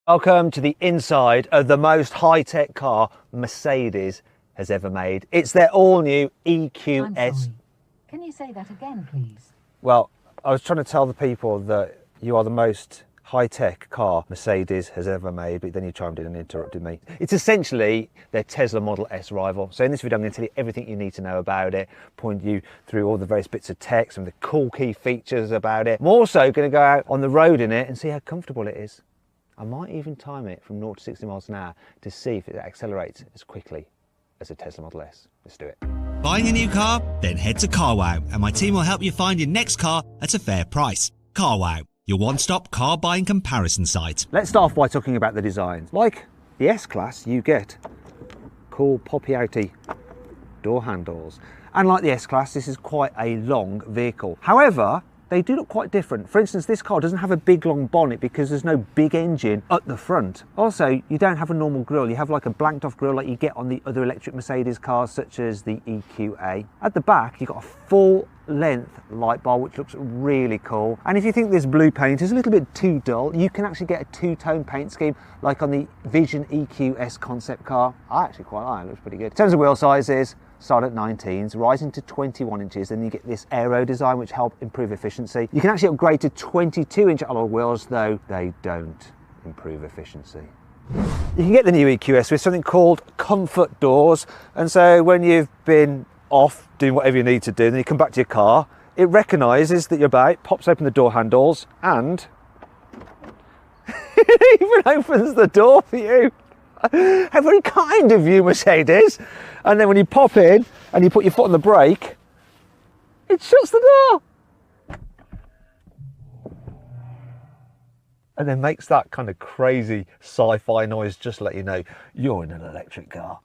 Welcome to the inside of the most high-tech car Mercedes has ever made. It's their all-new EQS. I'm sorry. Can you say that again, please? Well, I was trying to tell the people that you are the most high-tech car Mercedes has ever made, but then you chimed in and interrupted me. It's essentially their Tesla Model S rival. So in this video, I'm going to tell you everything you need to know about it, point you through all the various bits of tech, some of the cool key features about it. I'm also going to go out on the road in it and see how comfortable it is. I might even time it from 0 to 60 miles an hour to see if it accelerates as quickly as a Tesla Model S. Let's do it. Buying a new car? Then head to Carwow and my team will help you find your next car at a fair price. Carwow, your one-stop car buying comparison site. Let's start off by talking about the design. Like the S-Class, you get cool poppy-outy door handles. And like the S-Class, this is quite a long vehicle. However, they do look quite different. For instance, this car doesn't have a big long bonnet because there's no big engine at the front. Also, you don't have a normal grille. You have like a blanked off grille like you get on the other electric Mercedes cars such as the EQA. At the back, you've got a full length light bar which looks really cool. And if you think this blue paint is a little bit too dull, you can actually get a two-tone paint scheme like on the Vision EQS concept car. I actually quite like it, it looks pretty good. In terms of wheel sizes, start at 19s, rising to 21 inches, then you get this aero design which help improve efficiency. You can actually upgrade to 22-inch alloy wheels, though they don't improve efficiency. You can get the new EQS with something called comfort doors, and so when you've been off doing whatever you need to do, and then you come back to your car, it recognises that you're about, pops open the door handles, and it even opens the door for you. How very kind of you, Mercedes. And then when you pop in and you put your foot on the brake, it shuts the door. And then makes that kind of crazy sci-fi noise just to let you know you're in an electric car.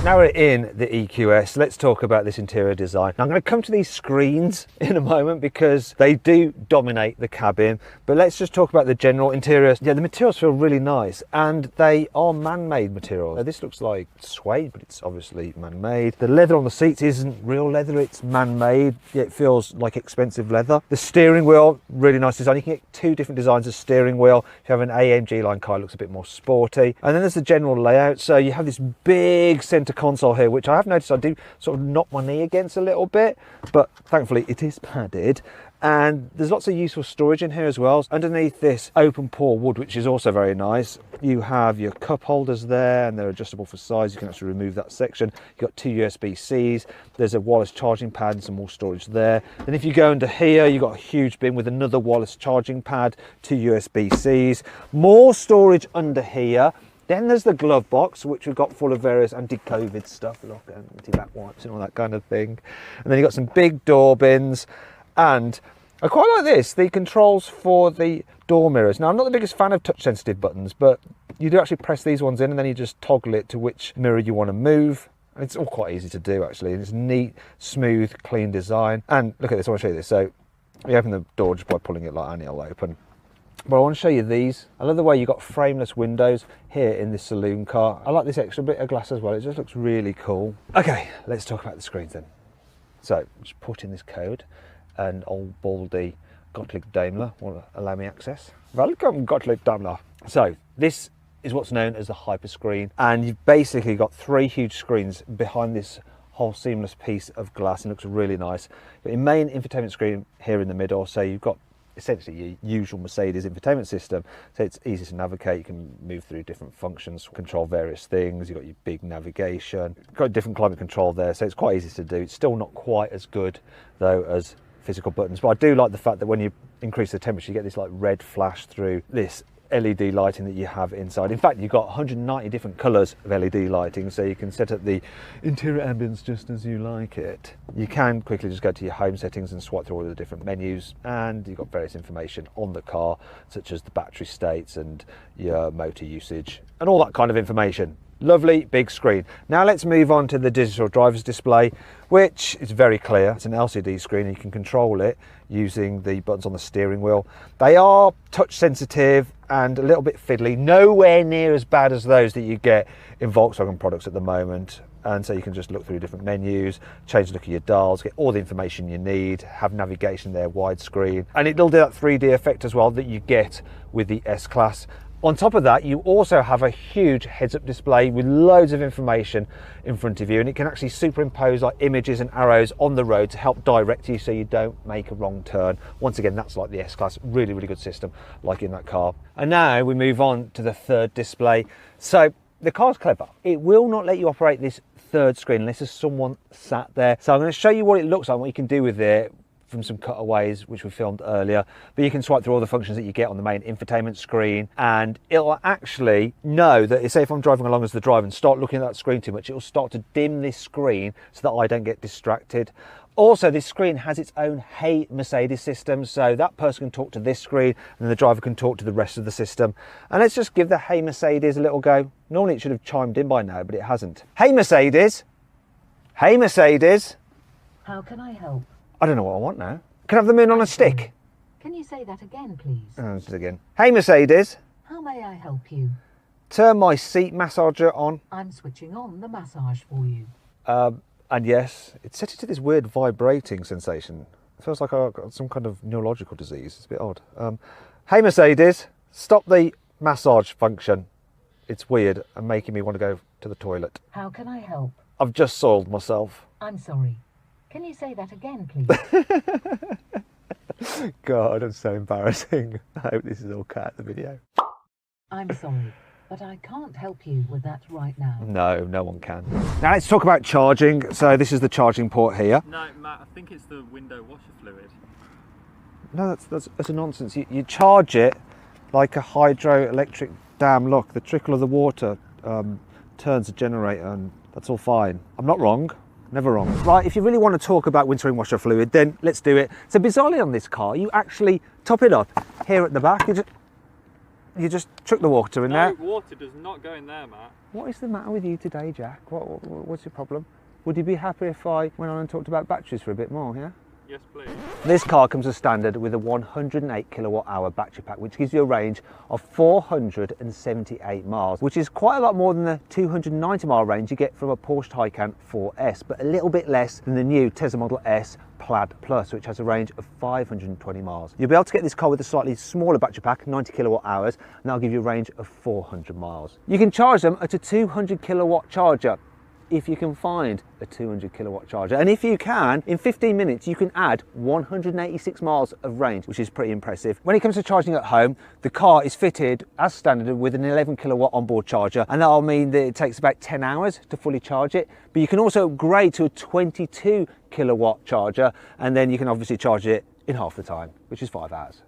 Now we're in the EQS, let's talk about this interior design. Now I'm going to come to these screens in a moment because they do dominate the cabin, but let's just talk about the general interior. Yeah, the materials feel really nice and they are man-made materials. Now, this looks like suede, but it's obviously man-made. The leather on the seats isn't real leather, it's man-made. It feels like expensive leather. The steering wheel, really nice design. You can get two different designs of steering wheel. If you have an AMG line car, it looks a bit more sporty. And then there's the general layout. So you have this big center console here, which I have noticed I do sort of knock my knee against a little bit, but thankfully it is padded. And there's lots of useful storage in here as well. Underneath this open pore wood, which is also very nice, you have your cup holders there and they're adjustable for size. You can actually remove that section. You've got two USB-Cs. There's a wireless charging pad and some more storage there. Then if you go under here, you've got a huge bin with another wireless charging pad, two USB-Cs, more storage under here. Then there's the glove box, which we've got full of various anti-COVID stuff, look, anti-back wipes and all that kind of thing. And then you've got some big door bins. And I quite like this, the controls for the door mirrors. Now, I'm not the biggest fan of touch-sensitive buttons, but you do actually press these ones in and then you just toggle it to which mirror you want to move. And it's all quite easy to do, actually. It's neat, smooth, clean design. And look at this, I want to show you this. So you open the door just by pulling it like that and it'll open. But I want to show you these. I love the way you've got frameless windows here in this saloon car. I like this extra bit of glass as well. It just looks really cool. Okay, let's talk about the screens then. So just put in this code and old baldy Gottlieb Daimler will allow me access. Welcome, Gottlieb Daimler. So this is what's known as the hyperscreen, and you've basically got three huge screens behind this whole seamless piece of glass and it looks really nice. But your main infotainment screen here in the middle, so you've got essentially your usual Mercedes infotainment system, so it's easy to navigate. You can move through different functions, control various things. You've got your big navigation, got different climate control there, so it's quite easy to do. It's still not quite as good though as physical buttons, but I do like the fact that when you increase the temperature you get this like red flash through this LED lighting that you have inside. In fact, you've got 190 different colours of LED lighting, so you can set up the interior ambience just as you like it. You can quickly just go to your home settings and swipe through all the different menus, and you've got various information on the car, such as the battery states and your motor usage and all that kind of information. Lovely big screen. Now let's move on to the digital driver's display, which is very clear. It's an LCD screen and you can control it using the buttons on the steering wheel. They are touch sensitive and a little bit fiddly, nowhere near as bad as those that you get in Volkswagen products at the moment. And so you can just look through different menus, change the look of your dials, get all the information you need, have navigation there, widescreen, and it'll do that 3D effect as well that you get with the S-Class. On top of that, you also have a huge heads-up display with loads of information in front of you, and it can actually superimpose like images and arrows on the road to help direct you so you don't make a wrong turn. Once again, that's like the S-Class, really, really good system, like in that car. And now we move on to the third display. So the car's clever. It will not let you operate this third screen unless there's someone sat there. So I'm going to show you what it looks like, what you can do with it from some cutaways which we filmed earlier. But you can swipe through all the functions that you get on the main infotainment screen, and it'll actually know that, say if I'm driving along as the driver and start looking at that screen too much, it'll start to dim this screen so that I don't get distracted. Also, this screen has its own Hey Mercedes system, so that person can talk to this screen and the driver can talk to the rest of the system. And let's just give the Hey Mercedes a little go. Normally it should have chimed in by now, but it hasn't. Hey Mercedes! Hey Mercedes! How can I help? I don't know what I want now. Can I have the moon on a stick? Can you say that again, please? Just again. Hey Mercedes! How may I help you? Turn my seat massager on. I'm switching on the massage for you. And yes, it's set it to this weird vibrating sensation. It feels like I've got some kind of neurological disease. It's a bit odd. Hey Mercedes, stop the massage function. It's weird and making me want to go to the toilet. How can I help? I've just soiled myself. I'm sorry. Can you say that again, please? God, I'm so embarrassing. I hope this is all cut out the video. I'm sorry, but I can't help you with that right now. No, no one can. Now let's talk about charging. So this is the charging port here. No, Matt, I think it's the window washer fluid. No, that's a nonsense. You charge it like a hydroelectric dam. Look, the trickle of the water turns the generator, and that's all fine. I'm not wrong. Never wrong. Right, if you really want to talk about windscreen washer fluid, then let's do it. So bizarrely on this car, you actually top it up here at the back. You just chuck the water in there. No, water does not go in there, Matt. What is the matter with you today, Jack? What's your problem? Would you be happy if I went on and talked about batteries for a bit more, yeah? Yes, please. This car comes as standard with a 108 kilowatt hour battery pack, which gives you a range of 478 miles, which is quite a lot more than the 290 mile range you get from a Porsche Taycan 4S, but a little bit less than the new Tesla Model S Plaid Plus, which has a range of 520 miles. You'll be able to get this car with a slightly smaller battery pack, 90 kilowatt hours, and that'll give you a range of 400 miles. You can charge them at a 200 kilowatt charger, if you can find a 200 kilowatt charger. And if you can, in 15 minutes you can add 186 miles of range, which is pretty impressive. When it comes to charging at home, the car is fitted as standard with an 11 kilowatt onboard charger, and that'll mean that it takes about 10 hours to fully charge it. But you can also upgrade to a 22 kilowatt charger, and then you can obviously charge it in half the time, which is 5 hours.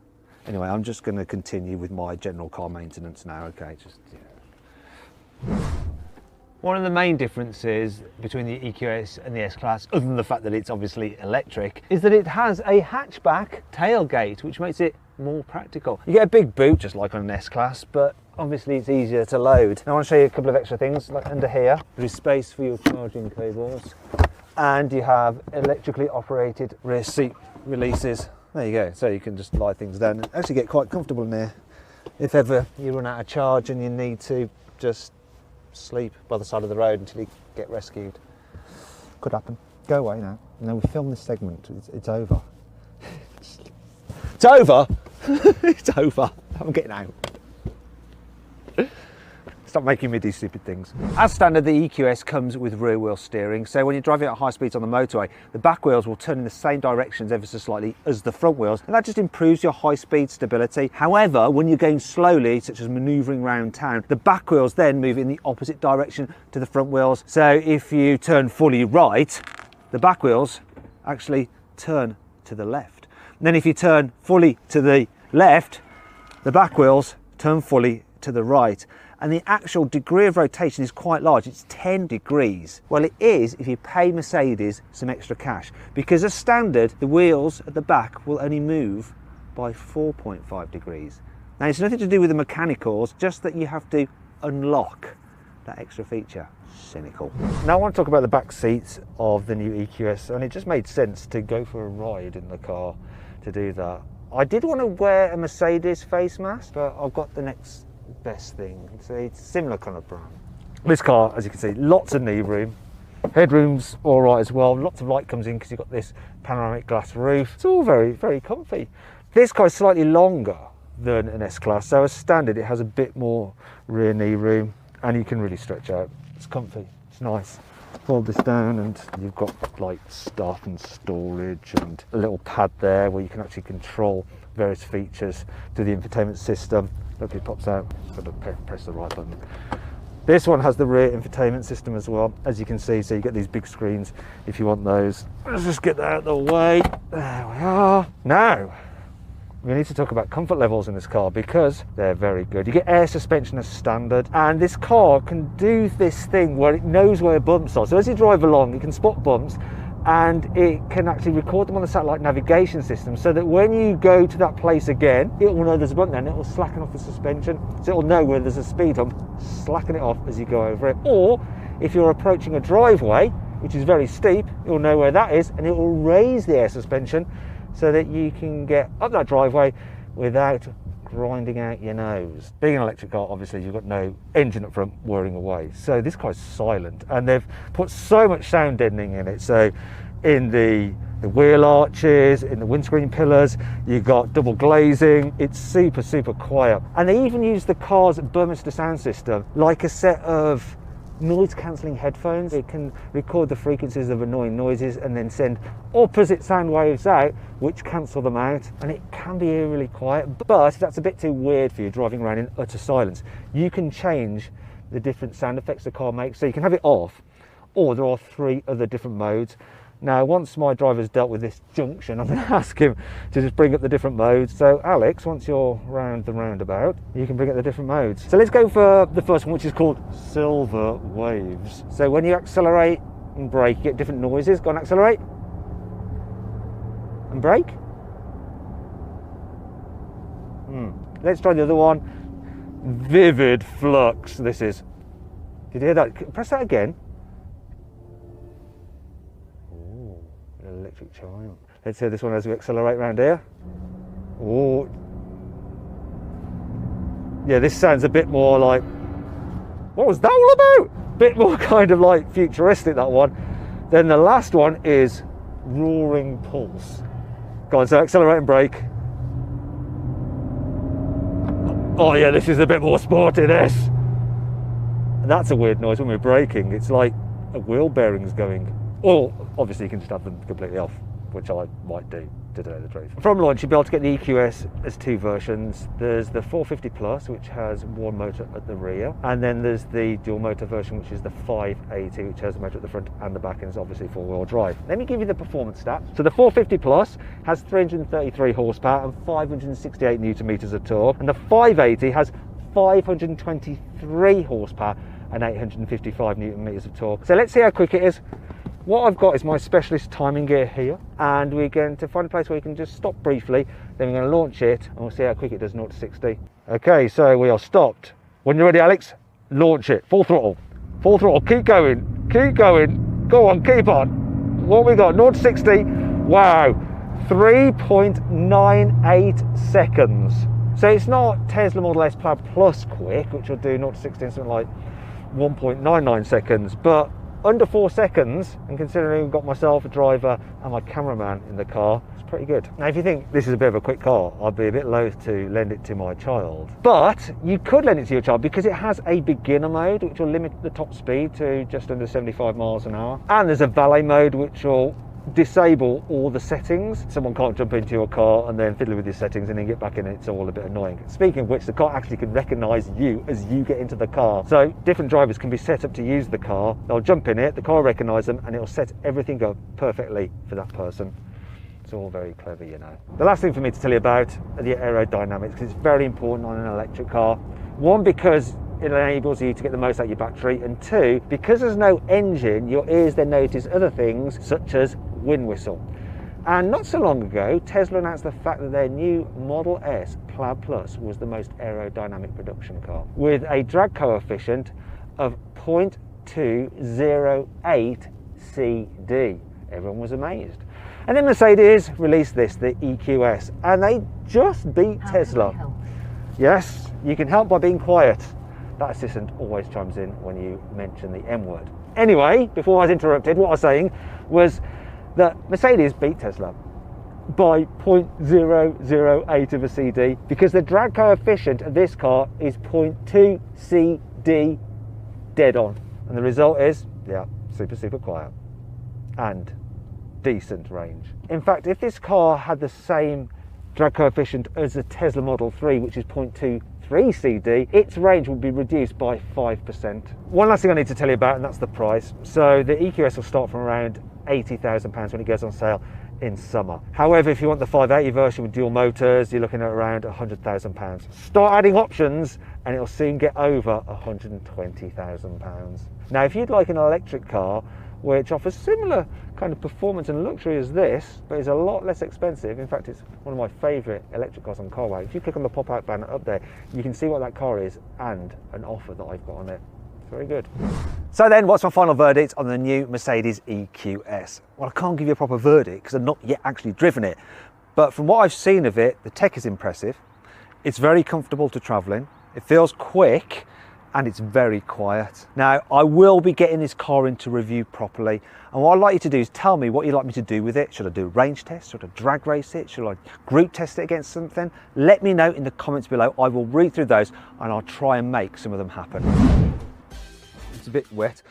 Anyway, I'm just going to continue with my general car maintenance now, okay? One of the main differences between the EQS and the S-Class, other than the fact that it's obviously electric, is that it has a hatchback tailgate, which makes it more practical. You get a big boot just like on an S-Class, but obviously it's easier to load. Now I want to show you a couple of extra things. Like under here, there is space for your charging cables, and you have electrically operated rear seat releases. There you go, so you can just lie things down and actually get quite comfortable in there. If ever you run out of charge and you need to just sleep by the side of the road until you get rescued. Could happen. Go away now. No, we filmed this segment. It's over. It's over? It's over. I'm getting out. Stop making me do stupid things. As standard, the EQS comes with rear wheel steering, so when you're driving at high speeds on the motorway, the back wheels will turn in the same directions ever so slightly as the front wheels, and that just improves your high speed stability. However, when you're going slowly, such as manoeuvring around town, the back wheels then move in the opposite direction to the front wheels. So if you turn fully right, the back wheels actually turn to the left. And then if you turn fully to the left, the back wheels turn fully to the right. And the actual degree of rotation is quite large. It's 10 degrees. Well, it is if you pay Mercedes some extra cash, because as standard, the wheels at the back will only move by 4.5 degrees. Now, it's nothing to do with the mechanicals, just that you have to unlock that extra feature. Cynical. Now I want to talk about the back seats of the new EQS, and it just made sense to go for a ride in the car to do that. I did want to wear a Mercedes face mask, but I've got the next best thing. It's a similar kind of brand. This car, as you can see, lots of knee room. Headroom's all right as well. Lots of light comes in because you've got this panoramic glass roof. It's all very, very comfy. This car is slightly longer than an S-Class. So as standard, it has a bit more rear knee room, and you can really stretch out. It's comfy, it's nice. Fold this down and you've got like stuff and storage and a little pad there where you can actually control various features to the infotainment system. Look, it pops out. Got to press the right button. This one has the rear infotainment system as well, as you can see. So you get these big screens if you want those. Let's just get that out of the way. There we are. Now we need to talk about comfort levels in this car because they're very good. You get air suspension as standard, and this car can do this thing where it knows where bumps are. So as you drive along, you can spot bumps, and it can actually record them on the satellite navigation system, so that when you go to that place again, it will know there's a bump there, and it will slacken off the suspension. So it will know where there's a speed hump, slacken it off as you go over it. Or if you're approaching a driveway, which is very steep, it will know where that is, and it will raise the air suspension so that you can get up that driveway without grinding out your nose. Being an electric car, obviously you've got no engine up front whirring away. So this car's silent, and they've put so much sound deadening in it. So in the wheel arches, in the windscreen pillars, you've got double glazing. It's super, super quiet. And they even use the car's Burmester sound system like a set of noise cancelling headphones. It can record the frequencies of annoying noises and then send opposite sound waves out which cancel them out, and it can be eerily quiet. But if that's a bit too weird for you driving around in utter silence, you can change the different sound effects the car makes. So you can have it off, or there are 3 other different modes. Now, once my driver's dealt with this junction, I'm going to ask him to just bring up the different modes. So Alex, once you're round the roundabout, you can bring up the different modes. So let's go for the first one, which is called Silver Waves. So when you accelerate and brake, you get different noises. Go on, accelerate and brake. Let's try the other one. Vivid Flux. This is. Did you hear that? Press that again. Electric chime. Let's hear this one as we accelerate around here. Oh, yeah, this sounds a bit more like, what was that all about? Bit more kind of like futuristic, that one. Then the last one is Roaring Pulse. Go on, so accelerate and brake. Oh yeah, this is a bit more sporty, this. And that's a weird noise when we're braking. It's like a wheel bearing's going. Or obviously you can just have them completely off, which I might do to tell the truth. From launch, you'll be able to get the EQS as 2 versions. There's the 450 Plus, which has 1 motor at the rear, and then there's the dual motor version, which is the 580, which has a motor at the front and the back, and is obviously 4-wheel drive. Let me give you the performance stats. So the 450 Plus has 333 horsepower and 568 newton meters of torque, and the 580 has 523 horsepower and 855 newton meters of torque. So let's see how quick it is. What I've got is my specialist timing gear here, and we're going to find a place where you can just stop briefly, then we're going to launch it and we'll see how quick it does 0 to 60. Okay, so we are stopped. When you're ready, Alex, launch it. Full throttle, keep going, go on, keep on. What we got? 0 to 60, wow, 3.98 seconds. So it's not Tesla Model S Plaid Plus quick, which will do 0 to 60 in something like 1.99 seconds, but under 4 seconds, and considering we've got myself, a driver, and my cameraman in the car, it's pretty good. Now, if you think this is a bit of a quick car, I'd be a bit loath to lend it to my child. But you could lend it to your child because it has a beginner mode, which will limit the top speed to just under 75 miles an hour. And there's a valet mode, which will disable all the settings. Someone can't jump into your car and then fiddle with your settings and then get back in, it's all a bit annoying. Speaking of which, the car actually can recognise you as you get into the car. So different drivers can be set up to use the car. They'll jump in it, the car will recognise them, and it'll set everything up perfectly for that person. It's all very clever, you know. The last thing for me to tell you about are the aerodynamics, because it's very important on an electric car. One, because it enables you to get the most out of your battery, and 2, because there's no engine, your ears then notice other things such as wind whistle. And not so long ago, Tesla announced the fact that their new Model S Plaid Plus was the most aerodynamic production car, with a drag coefficient of 0.208 CD. Everyone was amazed. And then Mercedes released this, the EQS, and they just beat Tesla. Yes, you can help by being quiet. That assistant always chimes in when you mention the M word. Anyway, before I was interrupted, what I was saying was that Mercedes beat Tesla. by 0.008 of a CD, because the drag coefficient of this car is 0.2 CD dead on. And the result is, yeah, super quiet and decent range. In fact, if this car had the same drag coefficient as the Tesla Model 3, which is 0.23 CD, its range will be reduced by 5%. One last thing I need to tell you about, and that's the price. So the EQS will start from around £80,000 when it goes on sale in summer. However, if you want the 580 version with dual motors, you're looking at around £100,000. Start adding options and it'll soon get over £120,000. Now, if you'd like an electric car which offers similar kind of performance and luxury as this, but is a lot less expensive. In fact, it's one of my favourite electric cars on Carwow. If you click on the pop-out banner up there, you can see what that car is and an offer that I've got on it. It's very good. So then, what's my final verdict on the new Mercedes EQS? Well, I can't give you a proper verdict because I've not yet actually driven it. But from what I've seen of it, the tech is impressive. It's very comfortable to travel in. It feels quick. And it's very quiet. Now, I will be getting this car into review properly. And what I'd like you to do is tell me what you'd like me to do with it. Should I do a range test? Should I drag race it? Should I group test it against something? Let me know in the comments below. I will read through those and I'll try and make some of them happen. It's a bit wet,